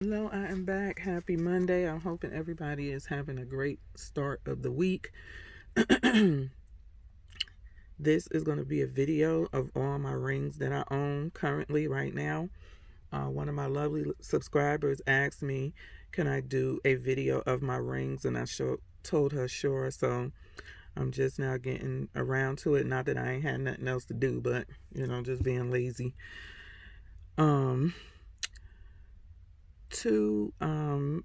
Hello, I am back. Happy Monday. I'm hoping everybody is having a great start of the week. This is going to be a video of all my rings that I own currently right now. One of my lovely subscribers asked me, can I do a video of my rings? And I told her sure. So I'm just now getting around to it. Not that I ain't had nothing else to do, but, just being lazy.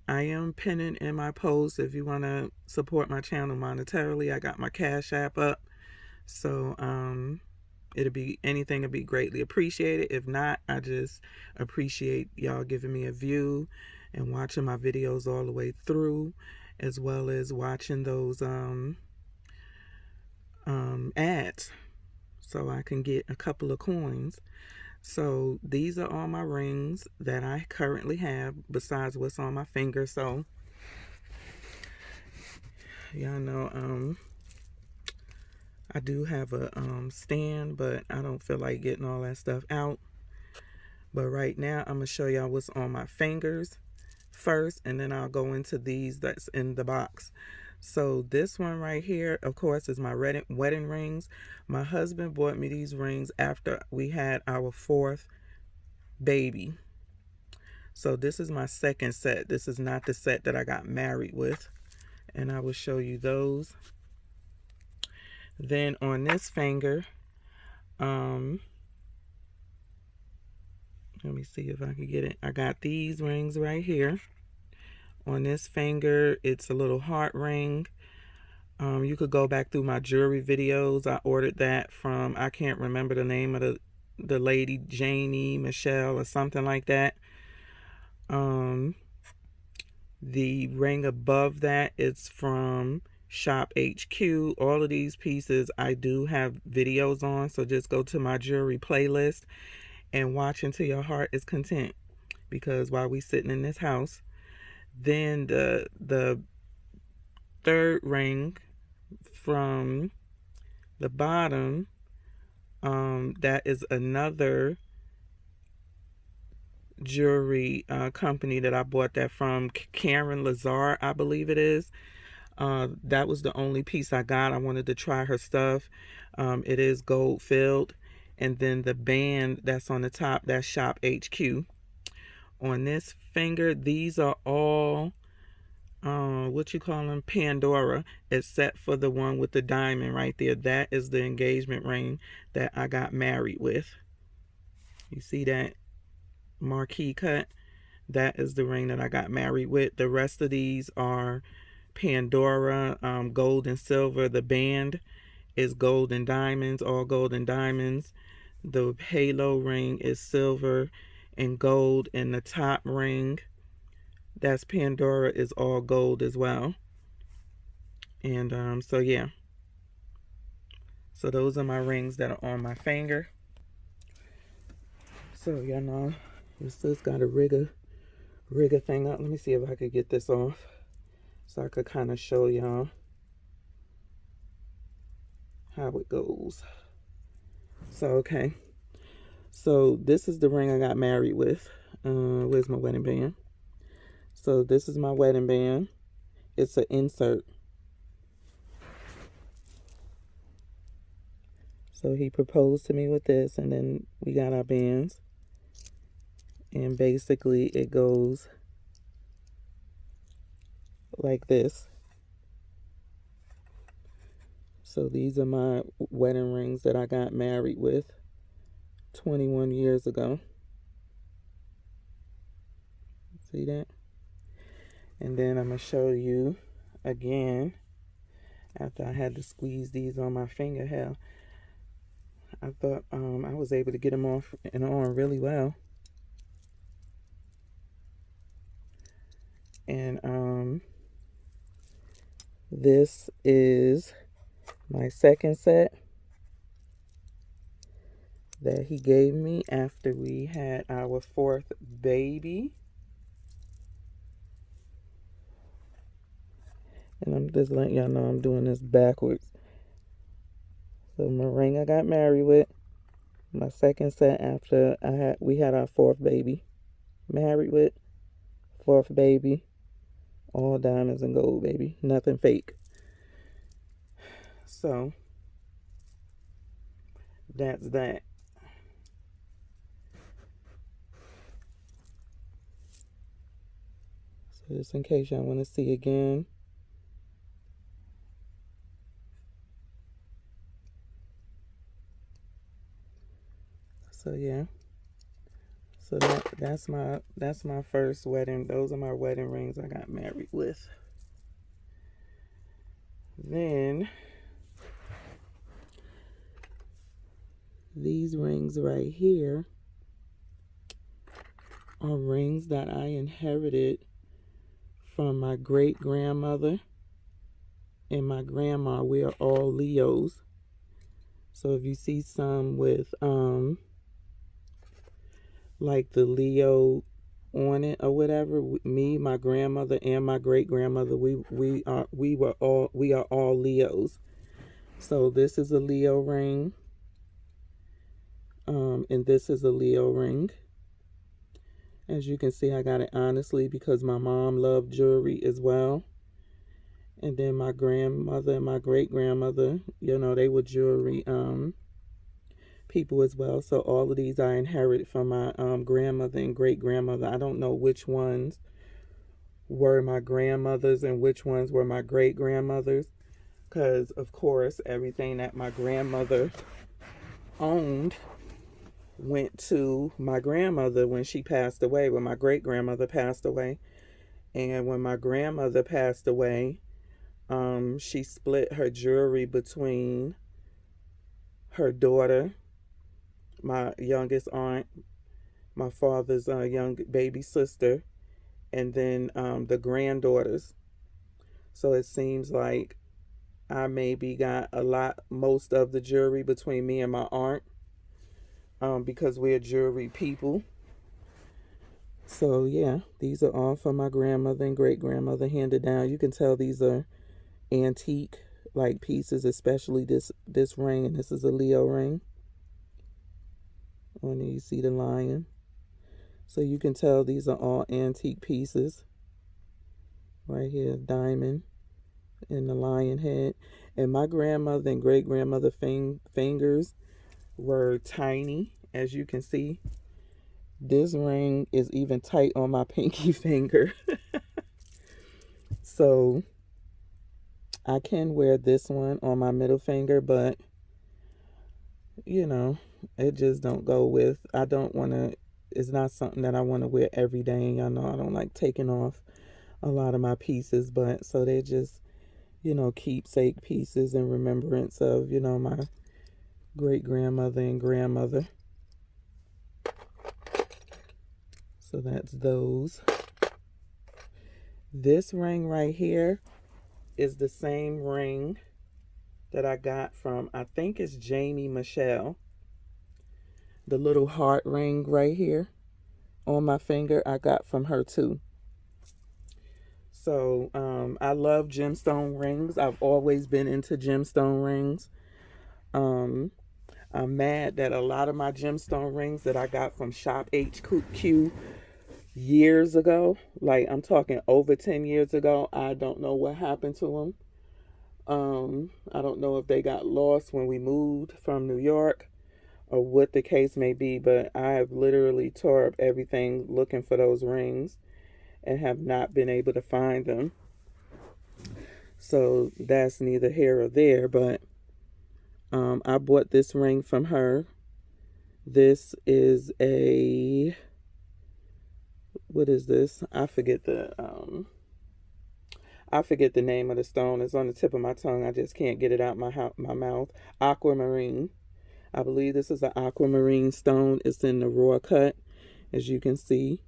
I am pinning in my post if you want to support my channel monetarily. I got my Cash App up, so it'll be anything will be greatly appreciated. If not, I just appreciate y'all giving me a view and watching my videos all the way through, as well as watching those ads, so I can get a couple of coins. So these are all my rings that I currently have besides what's on my finger. So y'all know I do have a stand, but I don't feel like getting all that stuff out. But right now I'm gonna show y'all what's on my fingers first, and then I'll go into these that's in the box. So this one right here, of course, is my wedding rings. My husband bought me these rings after we had our fourth baby. So this is my second set. This is not the set that I got married with. And I will show you those. Then on this finger, let me see if I can get it. I got these rings right here. On this finger, it's a little heart ring. You could go back through my jewelry videos. I ordered that from, I can't remember the name of the lady, Janie, Michelle, or something like that. The ring above that is from Shop HQ. All of these pieces I do have videos on, so just go to my jewelry playlist and watch until your heart is content, because while we sitting in this house. Then the third ring from the bottom, that is another jewelry company that I bought that from, Karen Lazar, I believe it is. That was the only piece I got. I wanted to try her stuff. It is gold filled. And then the band that's on the top, that's Shop HQ. On this finger, these are all what you call them, Pandora, except for the one with the diamond right there. That is the engagement ring that I got married with. You see that marquee cut? That is the ring that I got married with. The rest of these are Pandora, gold and silver. The band is gold and diamonds, all gold and diamonds. The halo ring is silver and gold, and the top ring, that's Pandora, is all gold as well. And so yeah, so those are my rings that are on my finger. So y'all know, your sis got to rig a thing up. Let me see if I could get this off so I could kind of show y'all how it goes. So okay, so this is the ring I got married with. Where's my wedding band? So this is my wedding band. It's an insert. So he proposed to me with this, and then we got our bands. And basically it goes like this. So these are my wedding rings that I got married with 21 years ago. See that? And then I'm going to show you again, after I had to squeeze these on my finger. Hell, I thought I was able to get them off and on really well. And this is my second set that he gave me after we had our fourth baby. And I'm just letting y'all know I'm doing this backwards. So my ring I got married with, my second set after we had our fourth baby, married with, Fourth baby. All diamonds and gold, baby. Nothing fake. So that's that. So just in case y'all want to see again. So yeah. So that's my first wedding. Those are my wedding rings I got married with. Then these rings right here are rings that I inherited from my great grandmother and my grandma. We are all Leos. So if you see some with like the Leo on it or whatever, me, my grandmother, and my great grandmother, we are all Leos. So this is a Leo ring, and this is a Leo ring. As you can see, I got it honestly because my mom loved jewelry as well. And then my grandmother and my great grandmother, they were jewelry people as well. So all of these I inherited from my grandmother and great grandmother. I don't know which ones were my grandmother's and which ones were my great grandmother's, because of course everything that my grandmother owned went to my grandmother when she passed away, when my great grandmother passed away. And when my grandmother passed away, she split her jewelry between her daughter, my youngest aunt, my father's young baby sister, and then the granddaughters. So it seems like I maybe got most of the jewelry between me and my aunt, because we're jewelry people. So yeah, these are all from my grandmother and great grandmother handed down. You can tell these are antique like pieces, especially this ring, and this is a Leo ring. And you see the lion. So you can tell these are all antique pieces. Right here, diamond and the lion head. And my grandmother and great grandmother fingers were tiny, as you can see. This ring is even tight on my pinky finger. So I can wear this one on my middle finger, but it just don't go with. I don't want to. It's not something that I want to wear every day. And y'all know I don't like taking off a lot of my pieces, but so they're just keepsake pieces in remembrance of my great grandmother and grandmother. So that's those. This ring right here is the same ring that I got from, I think it's Jamie Michelle. The little heart ring right here on my finger, I got from her too. So I love gemstone rings. I've always been into gemstone rings. I'm mad that a lot of my gemstone rings that I got from Shop HQ years ago, like I'm talking over 10 years ago, I don't know what happened to them. I don't know if they got lost when we moved from New York or what the case may be, but I have literally tore up everything looking for those rings and have not been able to find them. So that's neither here or there, but I bought this ring from her. This is what is this? I forget the name of the stone. It's on the tip of my tongue. I just can't get it out my mouth. Aquamarine. I believe this is an aquamarine stone. It's in the raw cut, as you can see.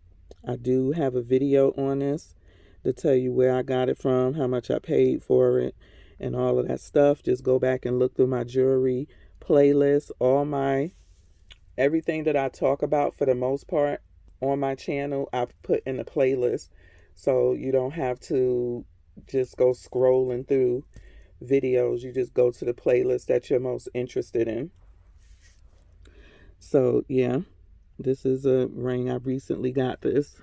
I do have a video on this to tell you where I got it from, how much I paid for it, and all of that stuff. Just go back and look through my jewelry playlist. Everything that I talk about for the most part on my channel, I've put in the playlist. So you don't have to just go scrolling through videos. You just go to the playlist that you're most interested in. So yeah, this is a ring. I recently got this.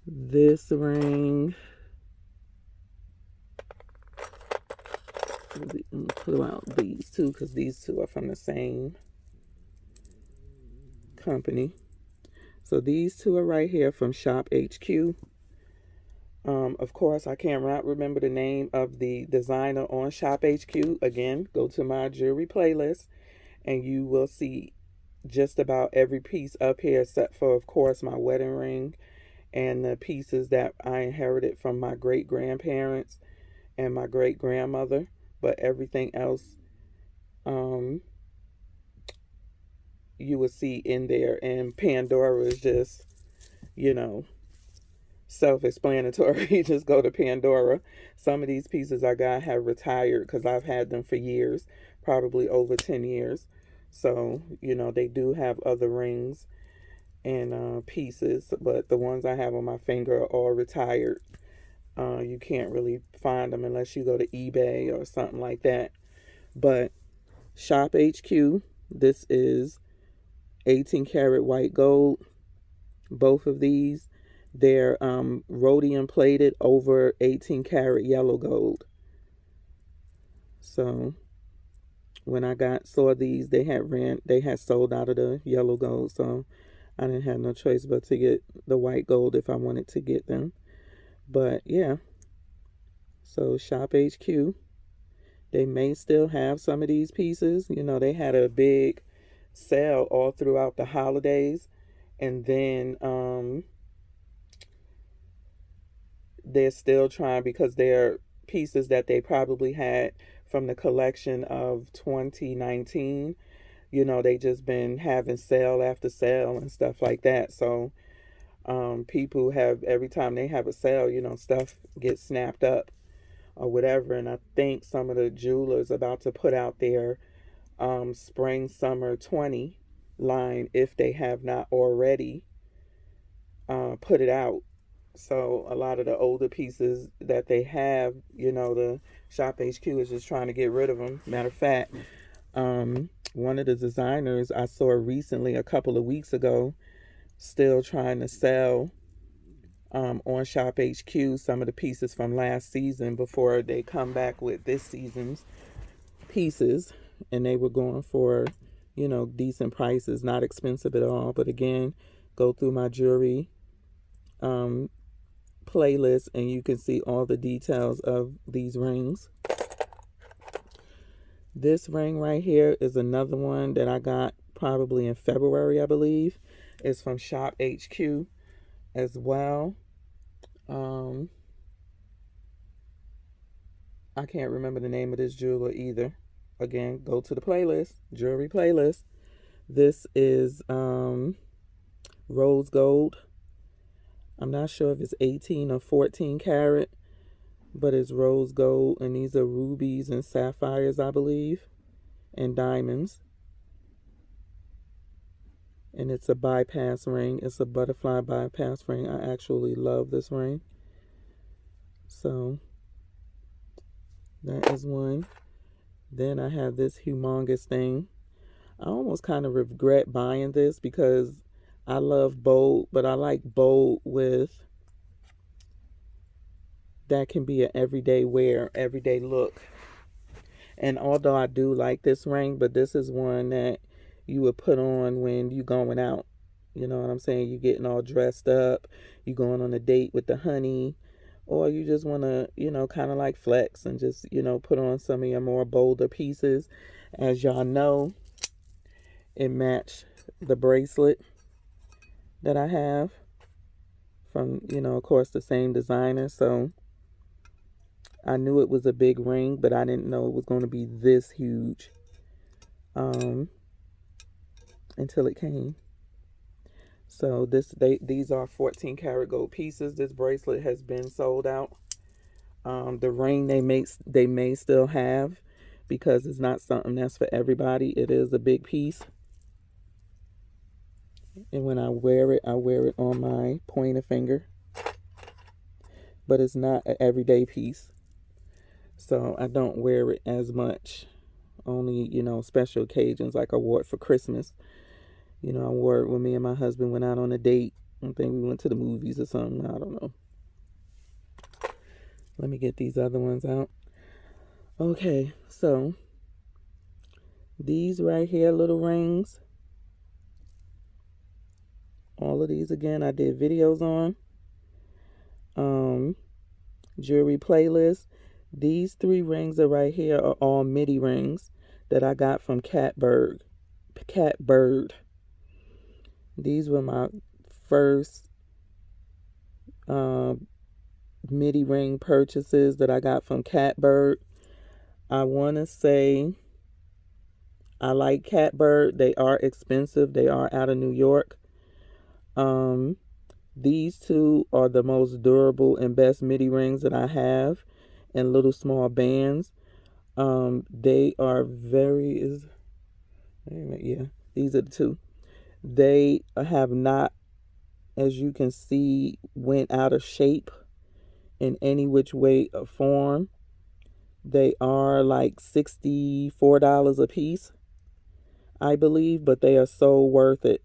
This ring, pull out these two because these two are from the same company. So these two are right here from Shop HQ. Of course, I cannot remember the name of the designer on Shop HQ. Again, go to my jewelry playlist and you will see just about every piece up here except for, of course, my wedding ring and the pieces that I inherited from my great grandparents and my great grandmother. But everything else, um, you will see in there. And Pandora is just, you know, self-explanatory. Just go to Pandora. Some of these pieces I got have retired because I've had them for years, probably over 10 years. So, they do have other rings and pieces, but the ones I have on my finger are all retired. You can't really find them unless you go to eBay or something like that. But Shop HQ, this is 18 karat white gold. Both of these, they're rhodium plated over 18 karat yellow gold. So when I saw these, they had sold out of the yellow gold, so I didn't have no choice but to get the white gold if I wanted to get them. But yeah, so Shop HQ, they may still have some of these pieces. They had a big sale all throughout the holidays, and then they're still trying because they're pieces that they probably had from the collection of 2019. They just been having sale after sale and stuff like that. So people have, every time they have a sale, stuff gets snapped up or whatever. And I think some of the jewelers about to put out their spring summer 20 line, if they have not already put it out. So a lot of the older pieces that they have, the Shop HQ is just trying to get rid of them. Matter of fact, one of the designers I saw recently, a couple of weeks ago, still trying to sell on Shop HQ some of the pieces from last season before they come back with this season's pieces. And they were going for, decent prices, not expensive at all. But again, go through my jewelry playlist and you can see all the details of these rings. This ring right here is another one that I got probably in February, I believe. It's from Shop HQ as well. I can't remember the name of this jeweler either. Again, go to the playlist, jewelry playlist. This is rose gold. I'm not sure if it's 18 or 14 karat, but it's rose gold, and these are rubies and sapphires, I believe, and diamonds. And it's a bypass ring. It's a butterfly bypass ring. I actually love this ring. So that is one. Then I have this humongous thing. I almost kind of regret buying this because I love bold, but I like bold with that can be an everyday wear, everyday look. And although I do like this ring, but this is one that you would put on when you going out. You know what I'm saying? You getting all dressed up, you going on a date with the honey, or you just want to, kind of like flex and just, put on some of your more bolder pieces. As y'all know, it matched the bracelet that I have from, of course, the same designer. So I knew it was a big ring, but I didn't know it was going to be this huge until it came. So these are 14 karat gold pieces. This bracelet has been sold out. The ring they may still have because it's not something that's for everybody. It is a big piece. And when I wear it on my pointer finger. But it's not an everyday piece. So I don't wear it as much. Only, special occasions, like I wore it for Christmas. I wore it when me and my husband went out on a date I think we went to the movies or something. I don't know. Let me get these other ones out. Okay, so these right here, little rings. All of these again, I did videos on. Jewelry playlist. These 3 rings are right here are all MIDI rings that I got from Catbird. Catbird. These were my first MIDI ring purchases that I got from Catbird. I want to say I like Catbird. They are expensive. They are out of New York. These 2 are the most durable and best MIDI rings that I have in little small bands. They are very yeah, these are the 2. They have not, as you can see, went out of shape in any which way or form. They are like $64 a piece, I believe, but they are so worth it.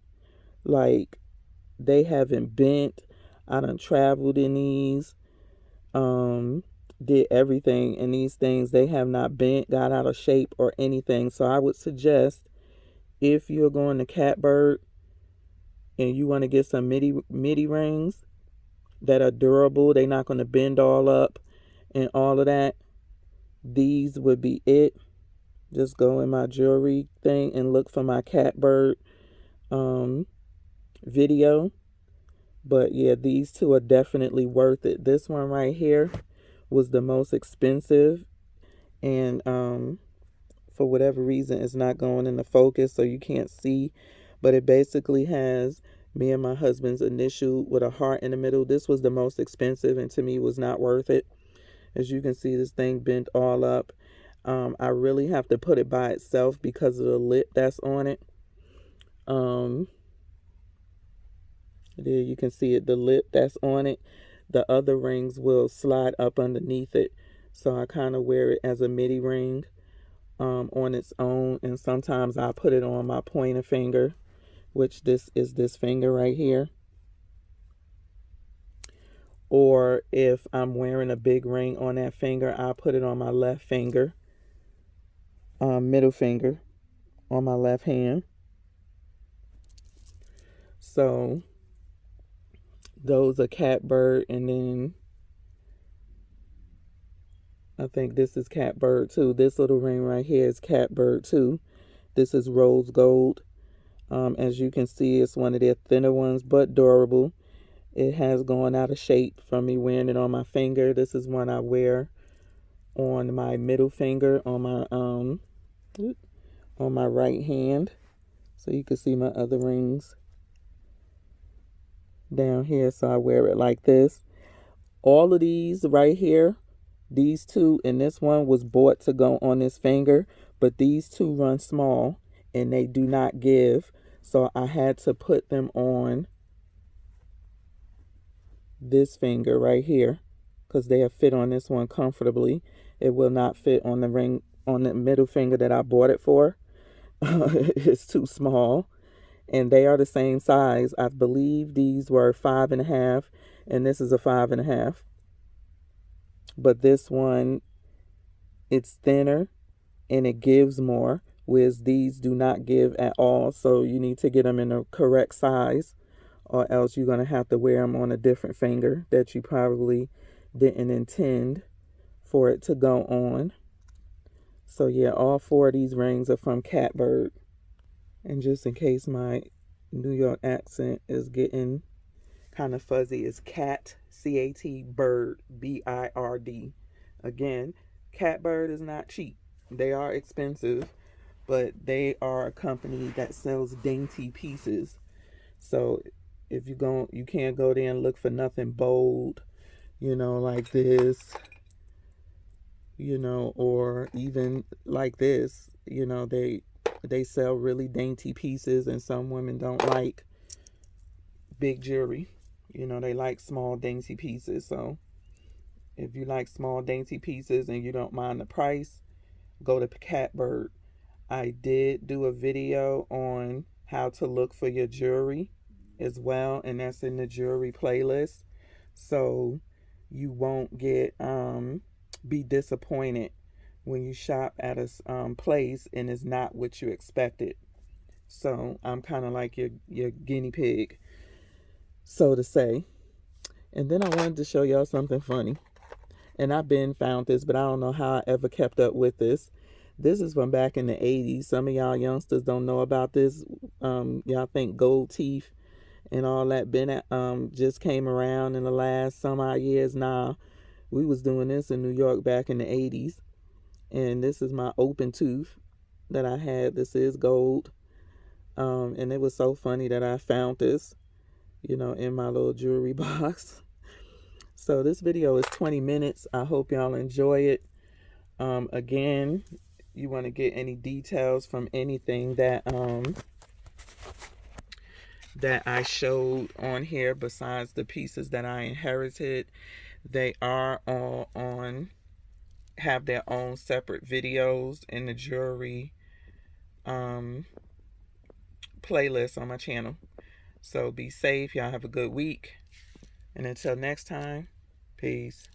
Like, they haven't bent. I done traveled in these, did everything in these things. They have not bent, got out of shape, or anything. So I would suggest, if you're going to Catbird and you want to get some MIDI rings that are durable, they're not going to bend all up and all of that, these would be it. Just go in my jewelry thing and look for my Catbird video. But yeah, these 2 are definitely worth it. This one right here was the most expensive, and for whatever reason it's not going into focus, so you can't see, but it basically has me and my husband's initial with a heart in the middle. This was the most expensive, and to me was not worth it. As you can see, this thing bent all up. I really have to put it by itself because of the lip that's on it. There you can see it, the lip that's on it. The other rings will slide up underneath it, so I kind of wear it as a MIDI ring on its own, and sometimes I put it on my pointer finger, which this is this finger right here. Or if I'm wearing a big ring on that finger, I put it on my left finger, middle finger on my left hand. So those are Catbird, and then I think this is Catbird too. This little ring right here is Catbird too. This is rose gold. As you can see, it's one of their thinner ones, but durable. It has gone out of shape from me wearing it on my finger. This is one I wear on my middle finger on my right hand. So you can see my other rings down here. So I wear it like this. All of these right here, these 2 and this one was bought to go on this finger, but these 2 run small and they do not give. So I had to put them on this finger right here because they have fit on this one comfortably. It will not fit on the ring on the middle finger that I bought it for. It's too small, and they are the same size. I believe these were 5.5 and this is a 5.5, but this one, it's thinner and it gives more, whereas these do not give at all. So you need to get them in the correct size, or else you're going to have to wear them on a different finger that you probably didn't intend for it to go on. So yeah, all 4 of these rings are from Catbird. And just in case my New York accent is getting kind of fuzzy, it's Cat, C-A-T, Bird, B-I-R-D. Again, Catbird is not cheap. They are expensive, but they are a company that sells dainty pieces. So if you can't go there and look for nothing bold, like this, or even like this, they sell really dainty pieces, and some women don't like big jewelry. They like small dainty pieces. So if you like small dainty pieces and you don't mind the price, go to Catbird. I did do a video on how to look for your jewelry as well, and that's in the jewelry playlist. So you won't get be disappointed when you shop at a place and it's not what you expected. So I'm kind of like your guinea pig, so to say. And then I wanted to show y'all something funny. And I've been found this, but I don't know how I ever kept up with this. This is from back in the 80s. Some of y'all youngsters don't know about this. Y'all think gold teeth and all that been just came around in the last some odd years. Now, we was doing this in New York back in the 80s. And this is my open tooth that I had. This is gold. And it was so funny that I found this, in my little jewelry box. So this video is 20 minutes. I hope y'all enjoy it. Again, you want to get any details from anything that I showed on here besides the pieces that I inherited, they are all have their own separate videos in the jewelry playlist on my channel. So be safe. Y'all have a good week. And until next time, peace.